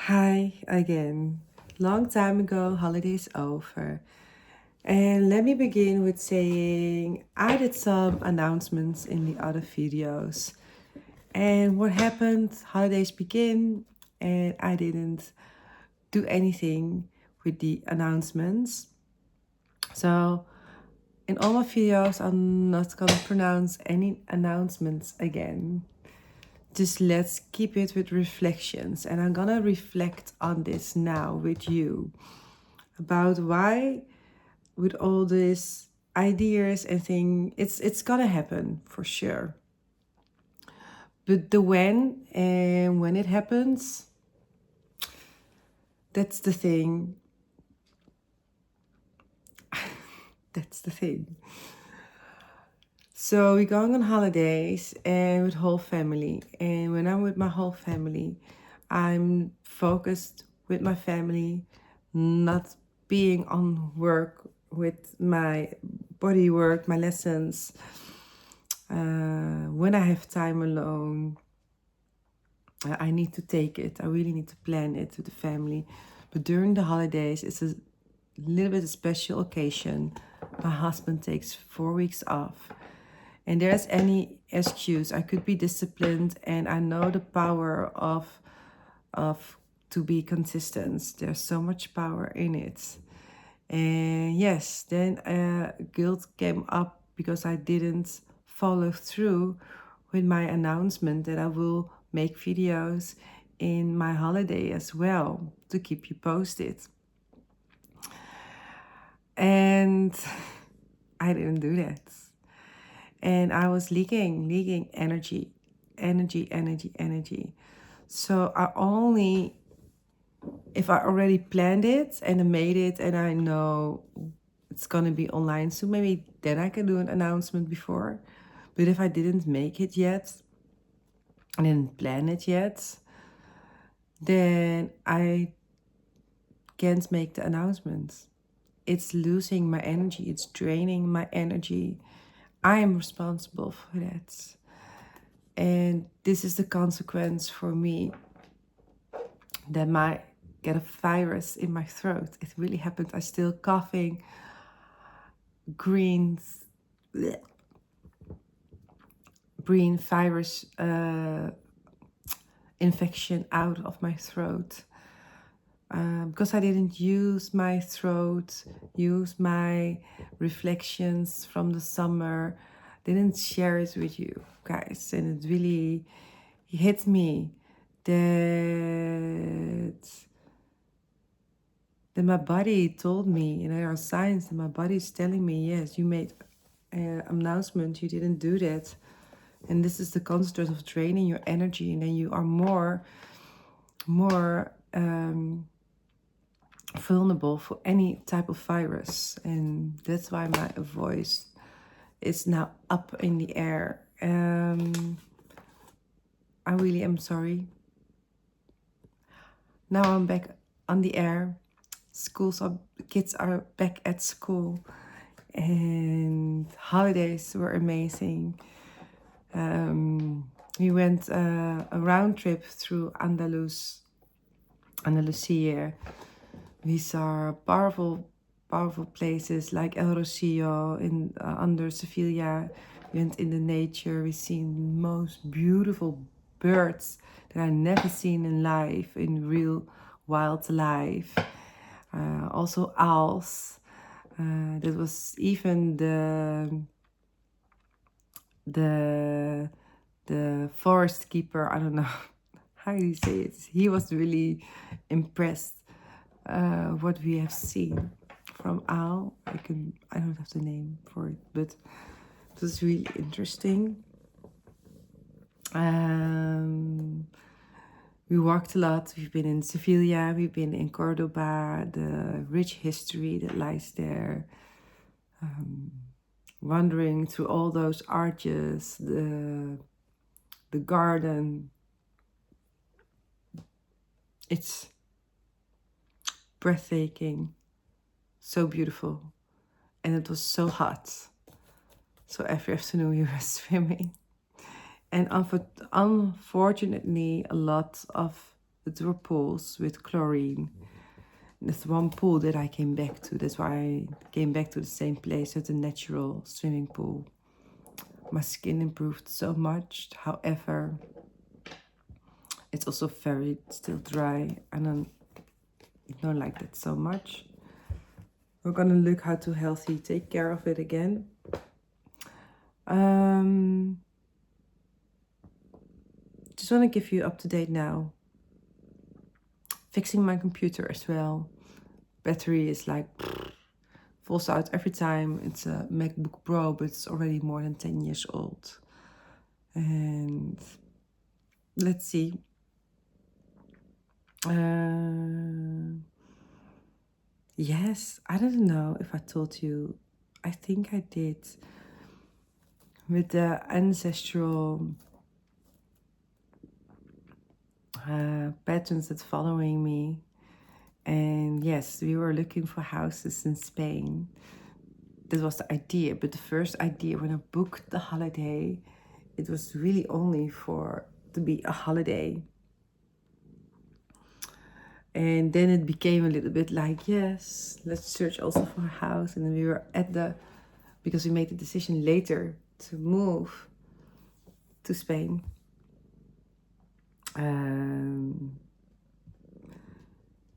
Hi again. Long time ago, holidays over. And let me begin with saying I did some announcements in the other videos. And what happened? Holidays begin, and I didn't do anything with the announcements. So, in all my videos, I'm not gonna pronounce any announcements again. Just let's keep it with reflections. And I'm gonna reflect on this now with you about why, with all these ideas and things, it's gonna happen for sure. But the when and when it happens, that's the thing. That's the thing. So we're going on holidays and with whole family. And when I'm with my whole family, I'm focused with my family, not being on work with my body work, my lessons. When I have time alone, I need to take it. I really need to plan it with the family. But during the holidays, it's a little bit a special occasion. My husband takes 4 weeks off. And there's any excuse. I could be disciplined, and I know the power of to be consistent. There's so much power in it. And yes, then guilt came up because I didn't follow through with my announcement that I will make videos in my holiday as well to keep you posted. And I didn't do that. And I was leaking energy. So I only, if I already planned it and I made it and I know it's gonna be online, so maybe then I can do an announcement before. But if I didn't make it yet, I didn't plan it yet, then I can't make the announcements. It's losing my energy, it's draining my energy. I am responsible for that. And this is the consequence for me that I get a virus in my throat. It really happened. I still coughing, green virus infection out of my throat. Because I didn't use my throat, use my reflections from the summer, didn't share it with you guys. And it really hit me that my body told me, and there are signs that my body is telling me, yes, you made an announcement, you didn't do that. And this is the consequence of draining your energy, and then you are more vulnerable for any type of virus. And that's why my voice is now up in the air. I really am sorry. Now I'm back on the air. Kids are back at school, and holidays were amazing. We went a round trip through Andalusia. We saw powerful places like El Rocio in under Sevilla. We went in the nature. We seen most beautiful birds that I never seen in life, in real wildlife. Also owls. That was even the forest keeper. I don't know how you say it. He was really impressed what we have seen from owl. I don't have the name for it, but it was really interesting. We walked a lot. We've been in Sevilla, we've been in Cordoba, the rich history that lies there. Wandering through all those arches, the garden. It's breathtaking, so beautiful, and it was so hot. So every afternoon we were swimming. And unfortunately, a lot of But there were pools with chlorine. There's one pool that I came back to. That's why I came back to the same place as a natural swimming pool. My skin improved so much. However, it's also very still dry, and I don't like that so much. We're gonna look how to healthy take care of it again. Just want to give you up to date now. Fixing my computer as well. Battery is like falls out every time. It's a MacBook Pro, but it's already more than 10 years old. And let's see. Yes, I don't know if I told you. I think I did. With the ancestral patterns that's following me. And yes, we were looking for houses in Spain. That was the idea. But the first idea when I booked the holiday, it was really only to be a holiday. And then it became a little bit like, yes, let's search also for a house. And then we were because we made the decision later to move to Spain.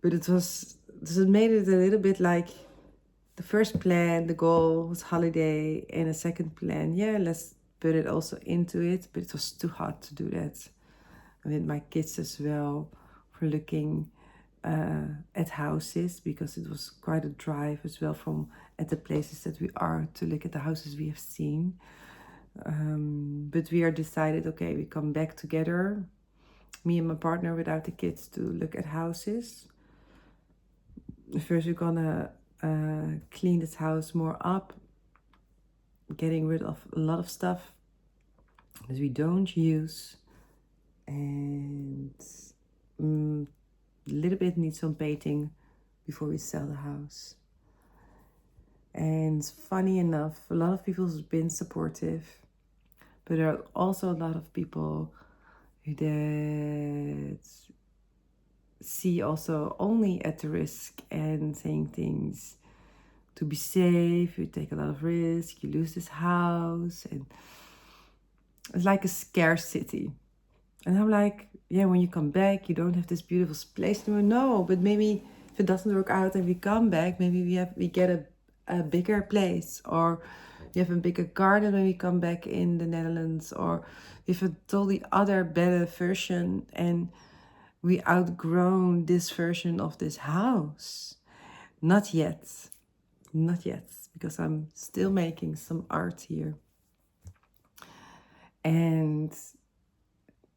But it made it a little bit like the first plan, the goal was holiday, and a second plan, yeah, let's put it also into it. But it was too hard to do that. And with my kids as well, for looking at houses, because it was quite a drive as well from at the places that we are to look at the houses we have seen. But we are decided, okay, we come back together, me and my partner without the kids, to look at houses. First we're gonna clean this house more up, getting rid of a lot of stuff that we don't use, and a little bit needs some painting before we sell the house. And funny enough, a lot of people have been supportive, but there are also a lot of people that see also only at the risk and saying things to be safe. You take a lot of risk, you lose this house, and it's like a scarcity. And I'm like, yeah, when you come back, you don't have this beautiful place anymore. No, but maybe if it doesn't work out and we come back, maybe we get a bigger place, or we have a bigger garden when we come back in the Netherlands, or we have a totally other better version, and we outgrown this version of this house. Not yet, because I'm still making some art here. And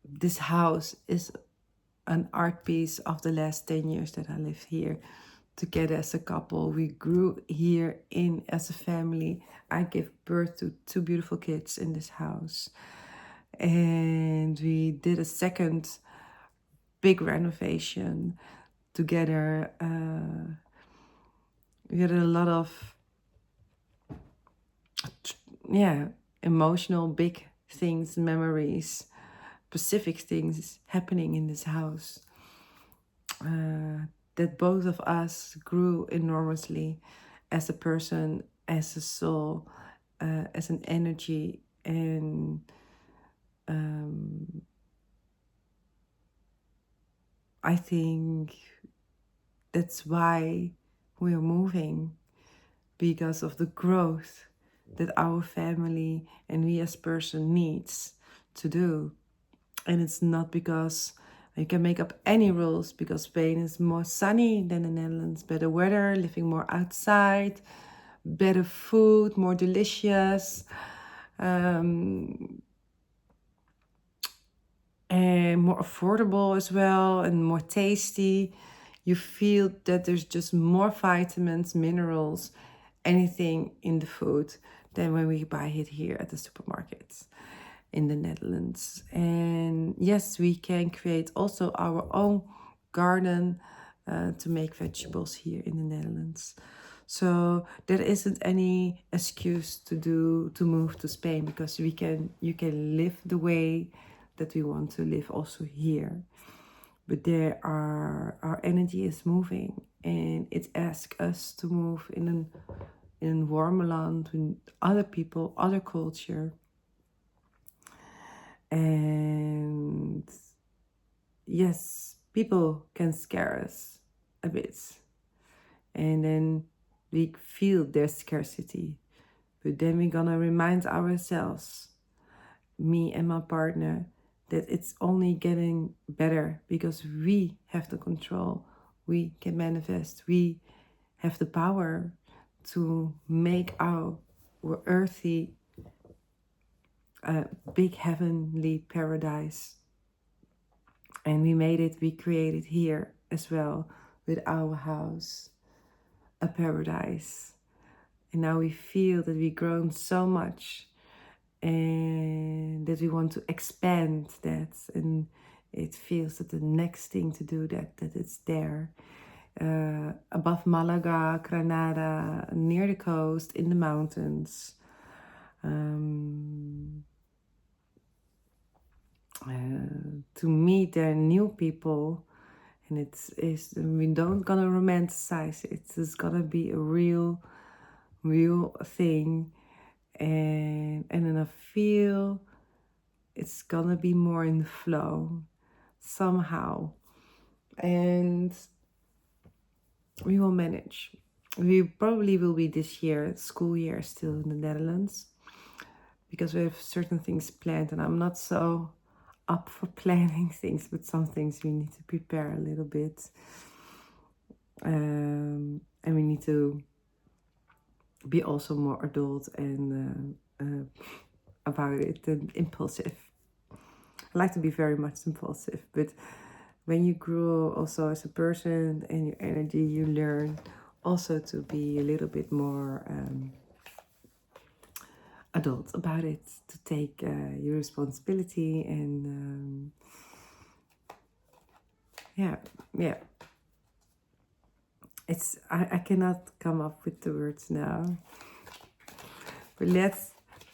this house is an art piece of the last 10 years that I lived here together as a couple. We grew here in as a family. I gave birth to 2 beautiful kids in this house. And we did a second big renovation together. We had a lot of emotional big things, memories, specific things happening in this house, that both of us grew enormously as a person, as a soul, as an energy. And I think that's why we're moving, because of the growth that our family and we as person needs to do. And it's not because you can make up any rules, because Spain is more sunny than the Netherlands, better weather, living more outside, better food, more delicious, and more affordable as well, and more tasty. You feel that there's just more vitamins, minerals, anything in the food than when we buy it here at the supermarkets in the Netherlands. And yes, we can create also our own garden to make vegetables here in the Netherlands. So there isn't any excuse to move to Spain, because you can live the way that we want to live also here. but there are our energy is moving, and it asks us to move in warmer land with other people, other culture. And yes, people can scare us a bit, and then we feel their scarcity, but then we're gonna remind ourselves, me and my partner, that it's only getting better because we have the control, we can manifest, we have the power to make our earthy big heavenly paradise. And we made it, we created here as well with our house a paradise. And now we feel that we've grown so much and that we want to expand that, and it feels that the next thing to do that it's there above Malaga, Granada, near the coast, in the mountains, to meet their new people. And we don't gonna romanticize it, it's gonna be a real thing. And then I feel it's gonna be more in the flow somehow, and we will manage. We probably will be this year, school year, still in the Netherlands, because we have certain things planned, and I'm not so up for planning things, but some things we need to prepare a little bit, and we need to be also more adult and about it and impulsive. I like to be very much impulsive, but when you grow also as a person and your energy, you learn also to be a little bit more adult about it, to take your responsibility. And yeah, it's I cannot come up with the words now, but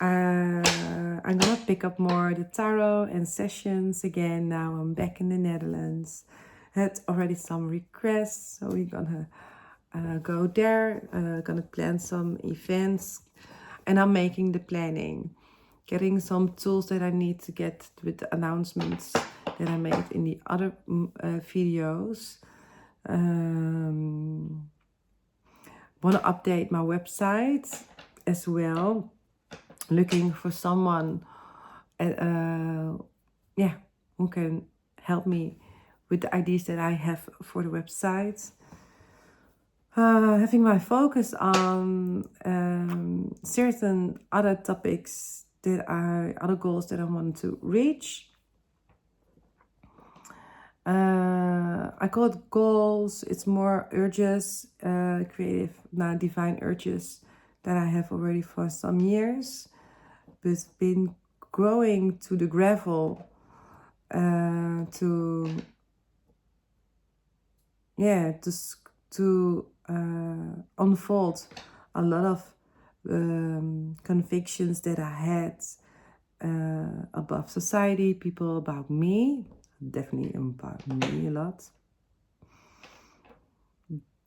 I'm gonna pick up more the tarot and sessions again. Now I'm back in the Netherlands. Had already some requests, so we're gonna go there. Gonna plan some events, and I'm making the planning, getting some tools that I need to get with the announcements that I made in the other videos. Want to update my website as well, looking for someone who can help me with the ideas that I have for the website. Having my focus on certain other topics other goals that I want to reach. I call it goals. It's more urges, creative, divine urges that I have already for some years, but been growing to the gravel to unfold a lot of convictions that I had above society, people, about me, definitely about me a lot,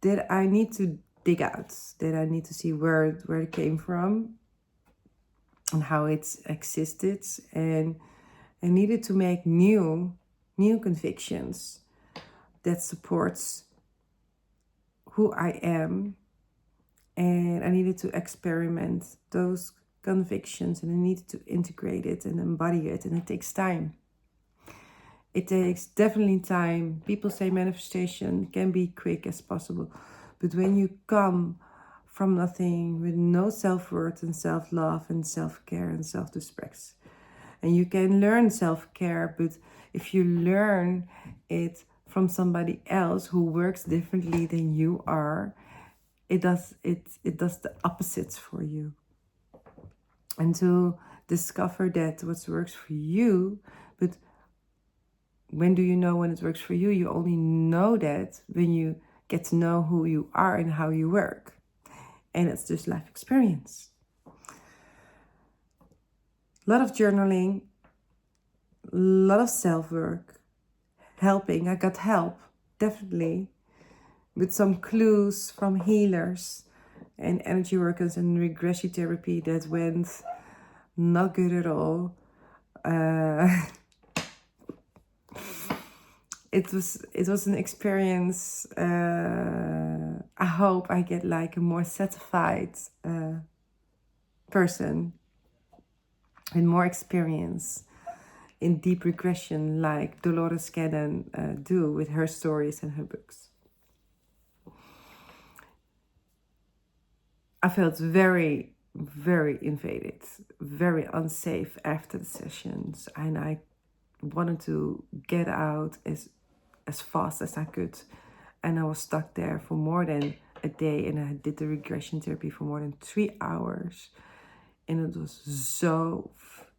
that I need to dig out, that I need to see where it came from and how it's existed, and I needed to make new convictions that supports who I am, and I needed to experiment those convictions, and I needed to integrate it and embody it, and it takes time. It takes definitely time. People say manifestation can be quick as possible, but when you come from nothing, with no self-worth and self-love and self-care and self-respect, and you can learn self-care, but if you learn it from somebody else who works differently than you are, it does the opposites for you. And to discover that what works for you, but when do you know when it works for you? You only know that when you get to know who you are and how you work. And it's just life experience. A lot of journaling, a lot of self-work, helping. I got help, definitely, with some clues from healers and energy workers and regression therapy that went not good at all. It was an experience. I hope I get like a more satisfied person with more experience in deep regression, like Dolores Cannon do with her stories and her books. I felt very, very invaded, very unsafe after the sessions, and I wanted to get out as fast as I could. And I was stuck there for more than a day, and I did the regression therapy for more than 3 hours. And it was so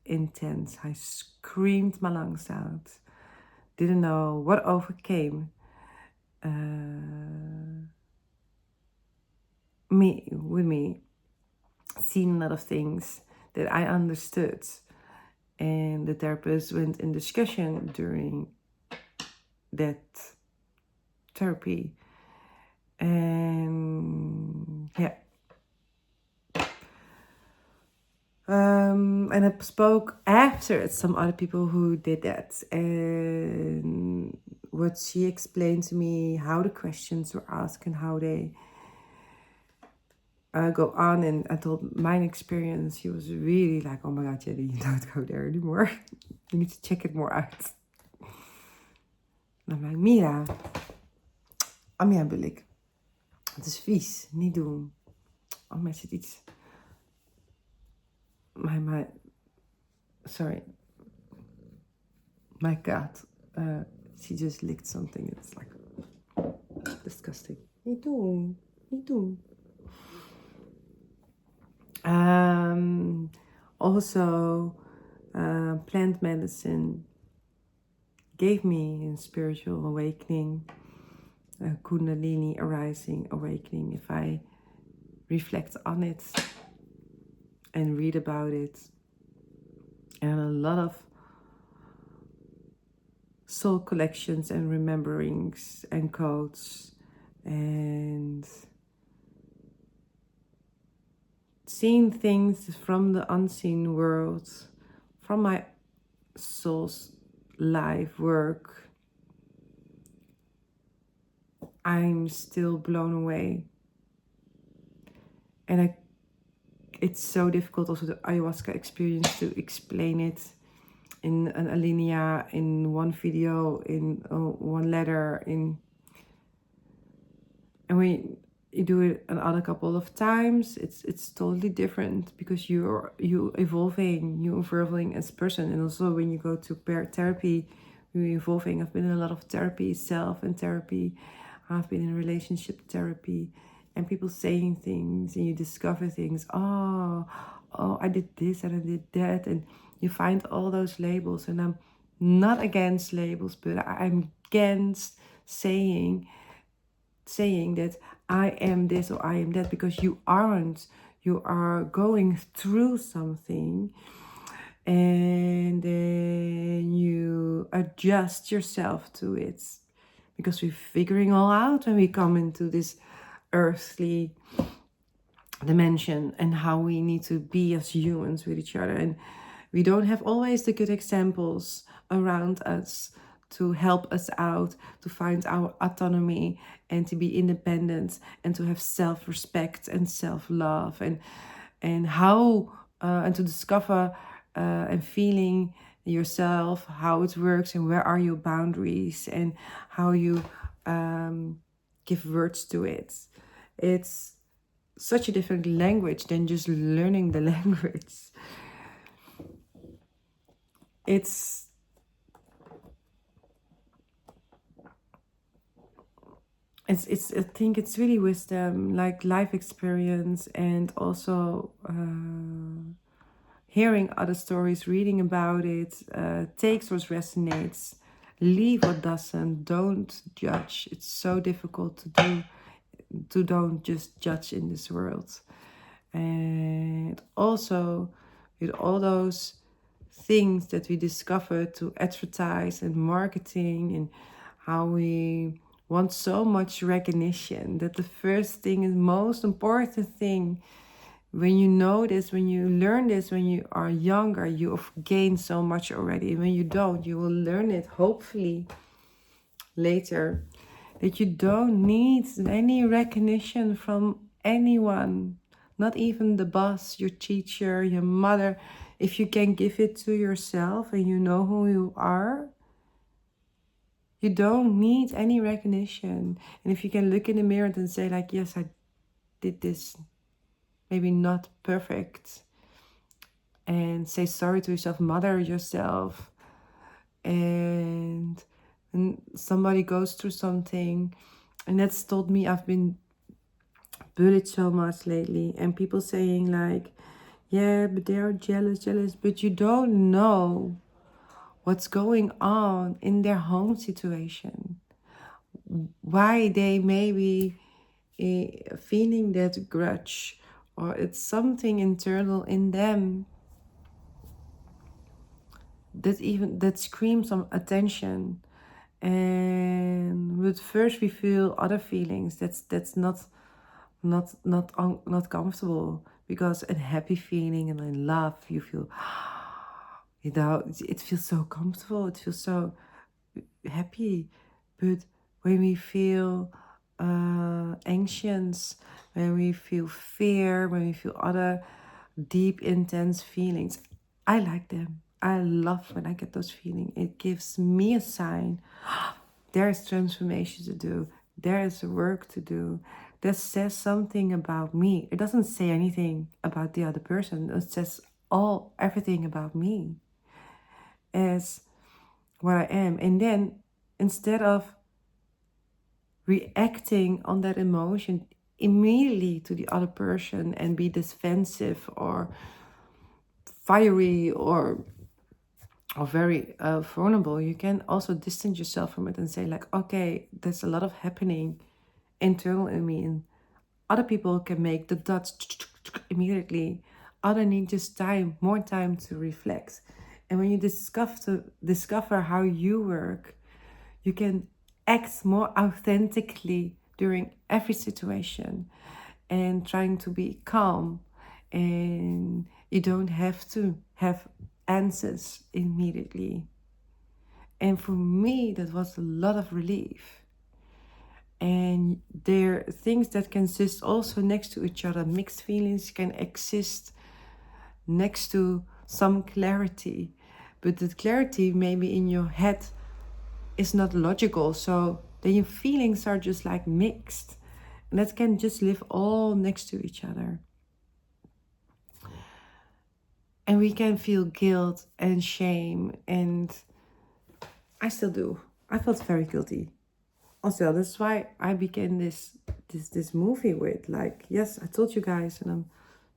intense. I screamed my lungs out. Didn't know what overcame me, seen a lot of things that I understood. And the therapist went in discussion during that therapy. And yeah. And I spoke after some other people who did that. And what she explained to me, how the questions were asked and how they go on. And I told mine experience. She was really like, oh my God, Jenny, you don't go there anymore. You need to check it more out. Dan ben ik, Mira, Amia bedoel ik. Het is vies, niet doen. Oh, maar zit iets. Sorry. My cat, she just licked something. It's like disgusting. Niet doen, niet doen. Also, plant medicine gave me a spiritual awakening, a Kundalini arising awakening, if I reflect on it and read about it. And a lot of soul collections and rememberings and codes and seeing things from the unseen world, from my soul's life work. I'm still blown away. And it's so difficult also the ayahuasca experience to explain it in an alinea, in one video, in one letter, and when you do it another couple of times, it's totally different because you're evolving as a person. And also when you go to therapy, you're evolving. I've been in a lot of therapy, self and therapy. I've been in relationship therapy, and people saying things, and you discover things. Oh, I did this and I did that, and you find all those labels. And I'm not against labels, but I'm against saying that I am this or I am that, because you aren't. You are going through something, and then you adjust yourself to it, because we're figuring all out when we come into this earthly dimension and how we need to be as humans with each other. And we don't have always the good examples around us to help us out, to find our autonomy and to be independent and to have self-respect and self-love, and how and to discover and feeling yourself, how it works and where are your boundaries and how you give words to it. It's such a different language than just learning the language. I think it's really wisdom, like life experience, and also hearing other stories, reading about it, takes what resonates, leave what doesn't, don't judge. It's so difficult to do, to don't just judge in this world. And also with all those things that we discover to advertise and marketing, and how we want so much recognition, that the first thing is most important thing. When you know this, when you learn this, when you are younger, you have gained so much already. When you don't, you will learn it hopefully later, that you don't need any recognition from anyone, not even the boss, your teacher, your mother. If you can give it to yourself and you know who you are, you don't need any recognition. And if you can look in the mirror and say like, yes, I did this, maybe not perfect, and say sorry to yourself, mother yourself, and somebody goes through something, and that's told me, I've been bullied so much lately, and people saying like, yeah, but they are jealous, but you don't know what's going on in their home situation, why they may be feeling that grudge, or it's something internal in them that screams some attention. And but first we feel other feelings that's not comfortable, because a happy feeling and in love you feel, it feels so comfortable, it feels so happy. But when we feel anxious, when we feel fear, when we feel other deep intense feelings, I like them. I love when I get those feelings. It gives me a sign. There is transformation to do. There is work to do. That says something about me. It doesn't say anything about the other person. It says everything about me as what I am. And then instead of reacting on that emotion immediately to the other person and be defensive or fiery or very vulnerable, you can also distance yourself from it and say like, okay, there's a lot of happening internal in me, and other people can make the dots immediately. Other need just more time to reflect. And when you discover how you work, you can act more authentically during every situation, and trying to be calm, and you don't have to have answers immediately. And for me, that was a lot of relief. And there are things that can exist also next to each other. Mixed feelings can exist next to some clarity, but the clarity maybe in your head is not logical. So then your feelings are just like mixed, and that can just live all next to each other. And we can feel guilt and shame, and I still do. I felt very guilty. Also, that's why I began this movie with like, yes, I told you guys, and I'm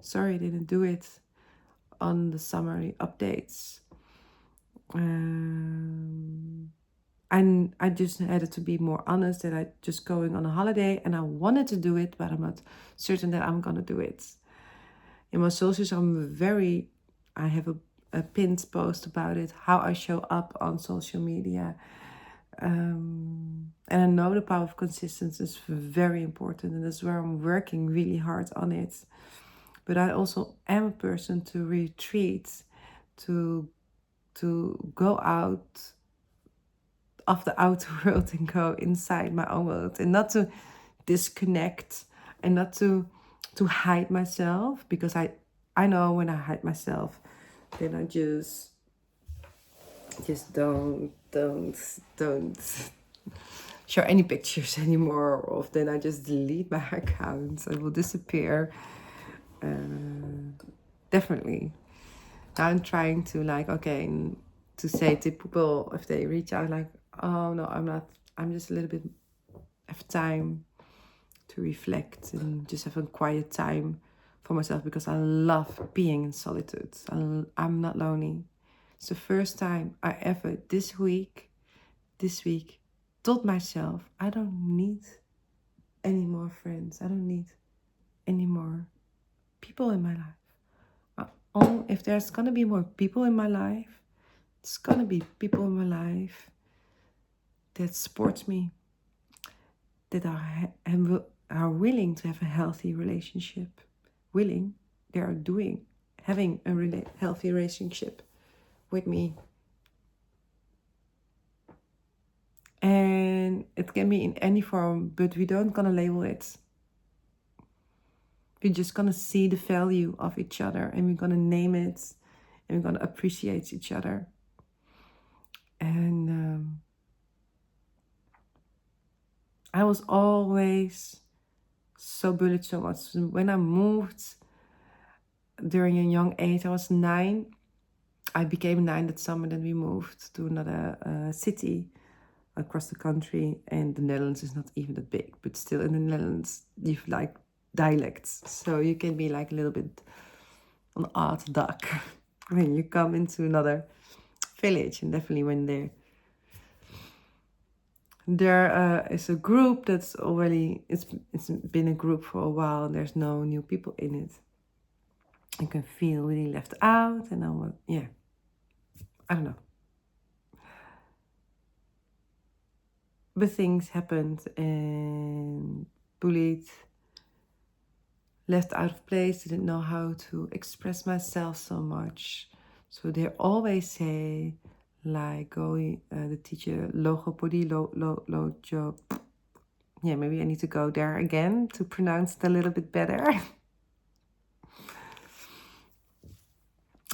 sorry I didn't do it on the summary updates. And I just had to be more honest that I just going on a holiday, and I wanted to do it, but I'm not certain that I'm gonna do it. In my socials, I have a pinned post about it, how I show up on social media. And I know the power of consistency is very important, and that's where I'm working really hard on it. But I also am a person to retreat, to go out of the outer world and go inside my own world, and not to disconnect, and not to hide myself, because I know when I hide myself, then I just don't show any pictures anymore, or then I just delete my accounts. I will disappear. Definitely. Now I'm trying to like, okay, to say to people if they reach out like, oh no, I'm not, I'm just a little bit of time to reflect and just have a quiet time for myself, because I love being in solitude. I'm not lonely. It's the first time I ever this week told myself I don't need any more friends. I don't need any more people in my life. Oh, if there's gonna be more people in my life, it's gonna be people in my life that support me, that are willing to have a healthy relationship. Willing, they are having a healthy relationship with me. And it can be in any form, but we don't gonna label it. We're just gonna see the value of each other, and we're gonna name it, and we're gonna appreciate each other. And I was always so bullied so much. When I moved during a young age, I was 9. I became 9 that summer, then we moved to another city across the country. And the Netherlands is not even that big, but still in the Netherlands, you've like dialects. So you can be like a little bit an odd duck when you come into another village. And definitely when there is a group that's already, it's been a group for a while and there's no new people in it. I can feel really left out, and I'm, yeah, I don't know. But things happened, and bullied, left out of place, didn't know how to express myself so much. So they always say, like, the teacher, logopedie, job. Yeah, maybe I need to go there again to pronounce it a little bit better.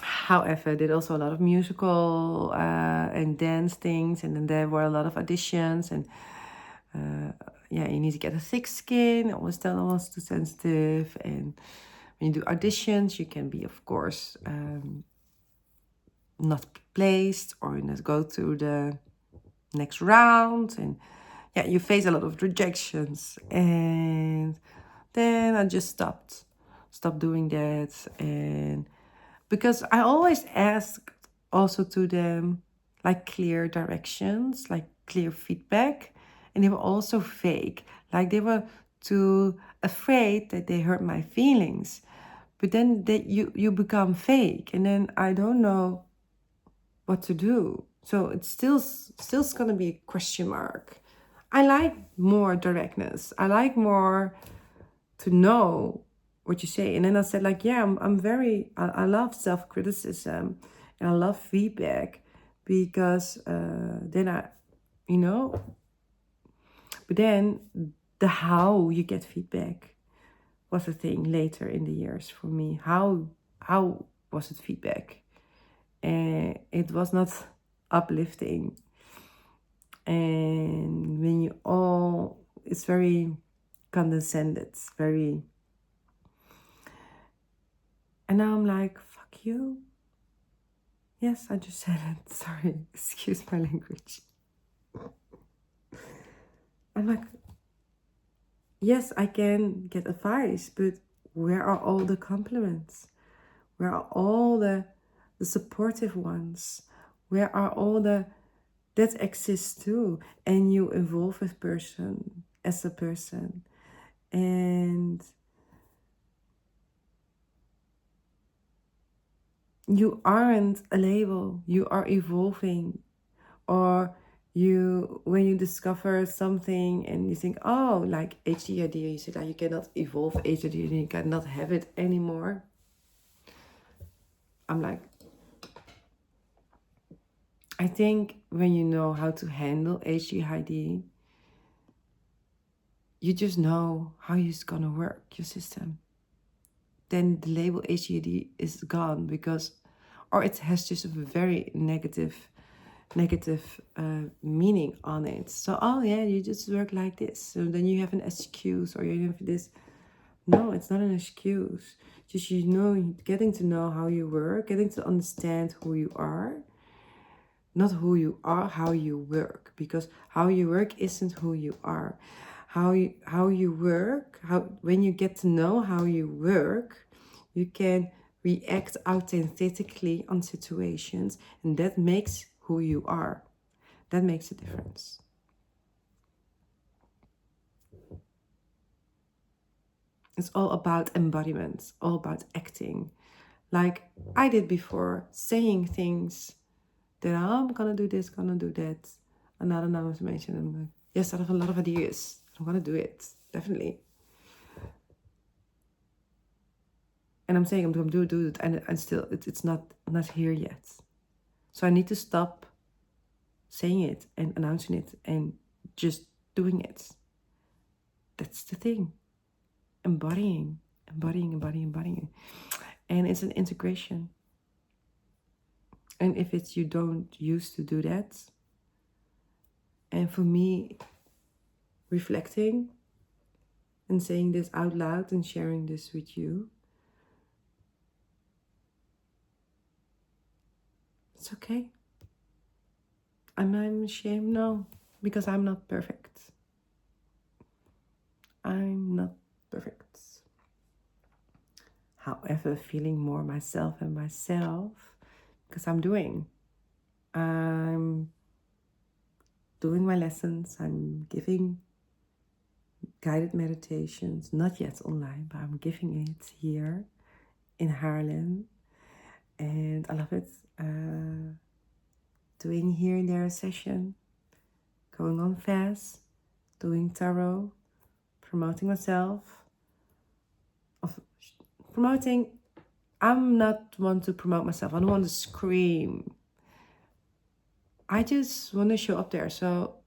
However, I did also a lot of musical and dance things, and then there were a lot of auditions, and yeah, you need to get a thick skin. Always tell almost too sensitive, and when you do auditions, you can be, of course, not placed or not go to the next round, and yeah, you face a lot of rejections. And then I just stopped doing that, and because I always ask also to them like clear directions, like clear feedback, and they were also fake. Like they were too afraid that they hurt my feelings. But then you become fake, and then I don't know what to do. So it's still's gonna be a question mark. I like more directness. I like more to know what you say. And then I said, like, yeah, I love self-criticism and I love feedback, because then you know, but then the how you get feedback was a thing later in the years for me. How was it feedback? And it was not uplifting. And when it's very condescended, very. And now I'm like, fuck you. Yes, I just said it. Sorry, excuse my language. I'm like, yes, I can get advice, but where are all the compliments? Where are all the supportive ones? Where are all the that exists too? And you evolve as a person. And you aren't a label, you are evolving. Or when you discover something and you think, oh, like ADHD, you say that you cannot evolve ADHD and you cannot have it anymore. I'm like, I think when you know how to handle ADHD, you just know how it's gonna work, your system. Then the label ADHD is gone, because, or it has just a very negative meaning on it. So, oh yeah, you just work like this. So then you have an excuse, or you have this. No, it's not an excuse. Just, getting to know how you work, getting to understand who you are. Not who you are, how you work. Because how you work isn't who you are. How you work, when you get to know how you work, you can react authentically on situations, and that makes who you are. That makes a difference. It's all about embodiment, all about acting. like I did before, saying things that I'm gonna do this, gonna do that, another announcement. I'm like, yes, I have a lot of ideas. I'm gonna do it, definitely. And I'm saying I'm gonna do it, and still it's not here yet. So I need to stop saying it and announcing it and just doing it. That's the thing. Embodying. And it's an integration. And if it's you don't used to do that, and for me, reflecting and saying this out loud and sharing this with you, it's okay. Am I ashamed? No, because I'm not perfect. I'm not perfect. However, feeling more myself and myself, because I'm doing my lessons, I'm giving guided meditations, not yet online, but I'm giving it here in Haarlem, and I love it. Doing here and there a session, going on fast, doing tarot, promoting myself, of promoting. I'm not one to promote myself. I don't want to scream. I just want to show up there. So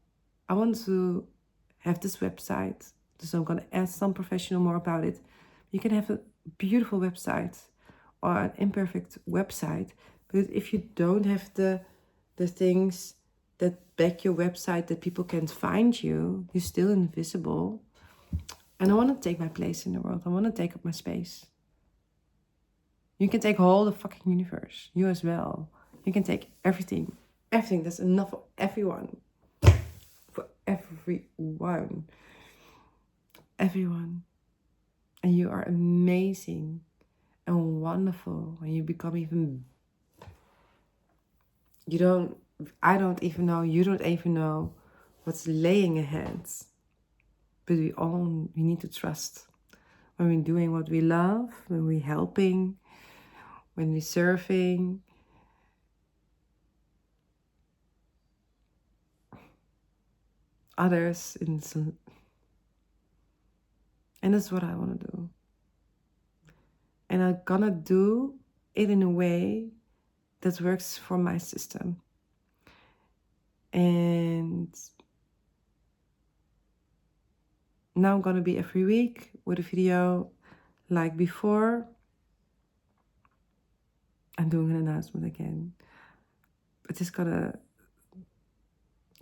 I want to have this website. So I'm going to ask some professional more about it. You can have a beautiful website or an imperfect website. But if you don't have the things that back your website, that people can find you, you're still invisible. And I want to take my place in the world. I want to take up my space. You can take all the fucking universe. You as well. You can take everything. Everything. That's enough for everyone. For everyone. Everyone. And you are amazing and wonderful. And you become even... I don't even know. You don't even know what's laying ahead. But we need to trust. When we're doing what we love, when we're helping, when we're serving, others and that's what I want to do. And I'm gonna do it in a way that works for my system. And now I'm gonna be every week with a video like before. I'm doing an announcement again. But it's gonna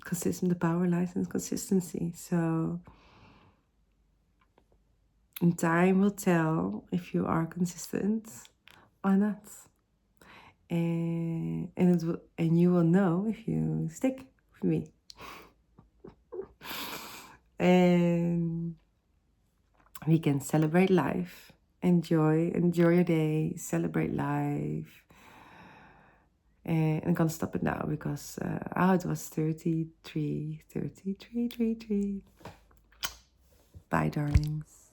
consist in the power license consistency. So and time will tell if you are consistent or not. And you will know if you stick with me. And we can celebrate life. Enjoy your day, celebrate life. And I'm gonna stop it now because it was 33. Bye, darlings.